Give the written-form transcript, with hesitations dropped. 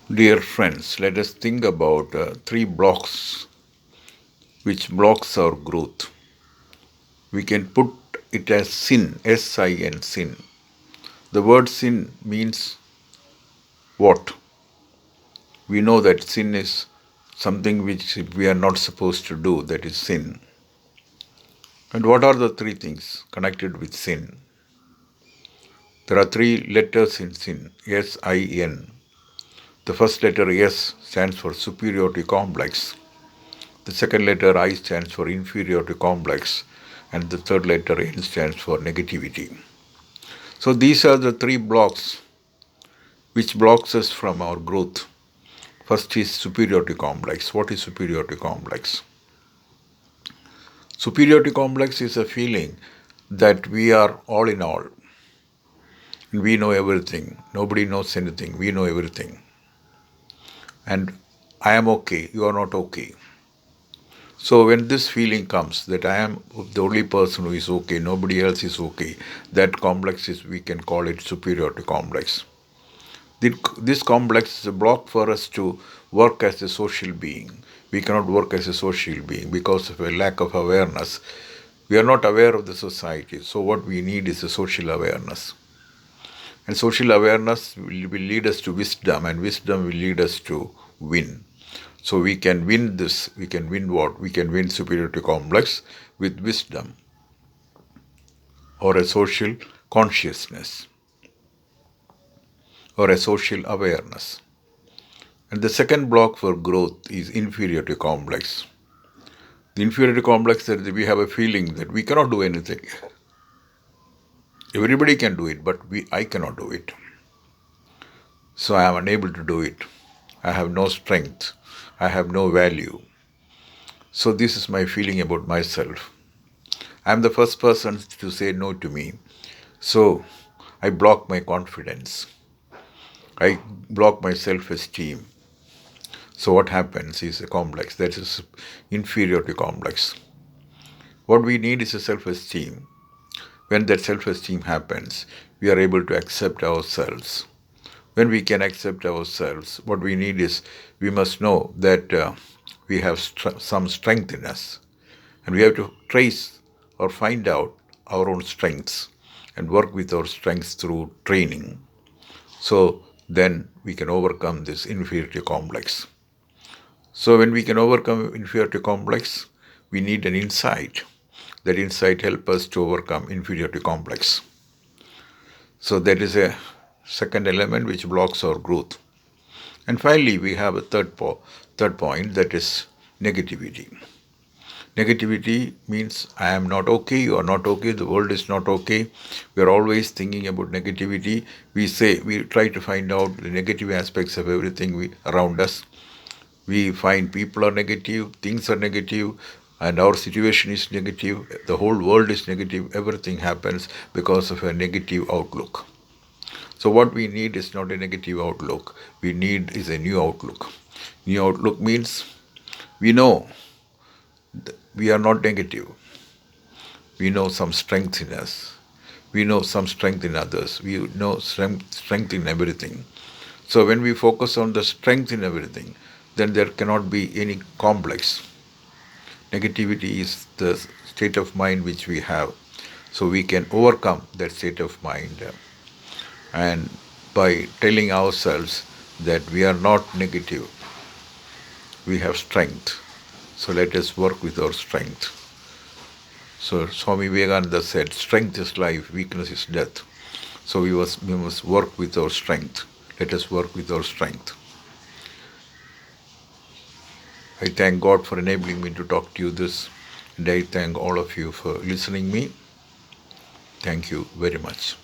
Dear friends, let us think about three blocks which blocks our growth. We can put it as sin, S-I-N, sin. The word sin means what? We know that sin is something which we are not supposed to do, that is sin. And what are the three things connected with sin? There are three letters in sin, S-I-N. The first letter S stands for superiority complex. The second letter I stands for inferiority complex, and the third letter N stands for negativity. So these are the three blocks which blocks us from our growth. First is superiority complex. What is superiority complex? Superiority complex is a feeling that we are all in all. We know everything. Nobody knows anything. We know everything. And I am okay. You are not okay. So when this feeling comes that I am the only person who is okay, nobody else is okay, that complex is, we can call it superiority complex. This complex is a block for us to work as a social being. We cannot work as a social being because of a lack of awareness. We are not aware of the society. So what we need is a social awareness. And social awareness will lead us to wisdom, and wisdom will lead us to win. So we can win this. We can win what? We can win superiority complex with wisdom or a social consciousness or a social awareness. And the second block for growth is inferiority complex. The inferiority complex is that we have a feeling that we cannot do anything. Everybody can do it, but I cannot do it. So I am unable to do it. I have no strength. I have no value. So this is my feeling about myself. I am the first person to say no to me. So I block my confidence. I block my self-esteem. So what happens is a complex. That is inferiority complex. What we need is a self-esteem. When that self-esteem happens, we are able to accept ourselves. When we can accept ourselves, what we need is, we must know that we have some strength in us. And we have to trace or find out our own strengths and work with our strengths through training. So then we can overcome this inferiority complex. So when we can overcome inferiority complex, we need an insight. That insight helps us to overcome inferiority complex. So that is a second element which blocks our growth. And finally, we have a third point, that is negativity. Negativity means I am not okay, you are not okay, the world is not okay. We are always thinking about negativity. We try to find out the negative aspects of everything around us. We find people are negative, things are negative, and our situation is negative, the whole world is negative, everything happens because of a negative outlook. So what we need is not a negative outlook. We need is a new outlook. New outlook means we know we are not negative. We know some strength in us. We know some strength in others. We know strength in everything. So when we focus on the strength in everything, then there cannot be any complex. Negativity is the state of mind which we have. So we can overcome that state of mind. And by telling ourselves that we are not negative, we have strength. So let us work with our strength. So Swami Vivekananda said, strength is life, weakness is death. So we must work with our strength. Let us work with our strength. I thank God for enabling me to talk to you this, and I thank all of you for listening me. Thank you very much.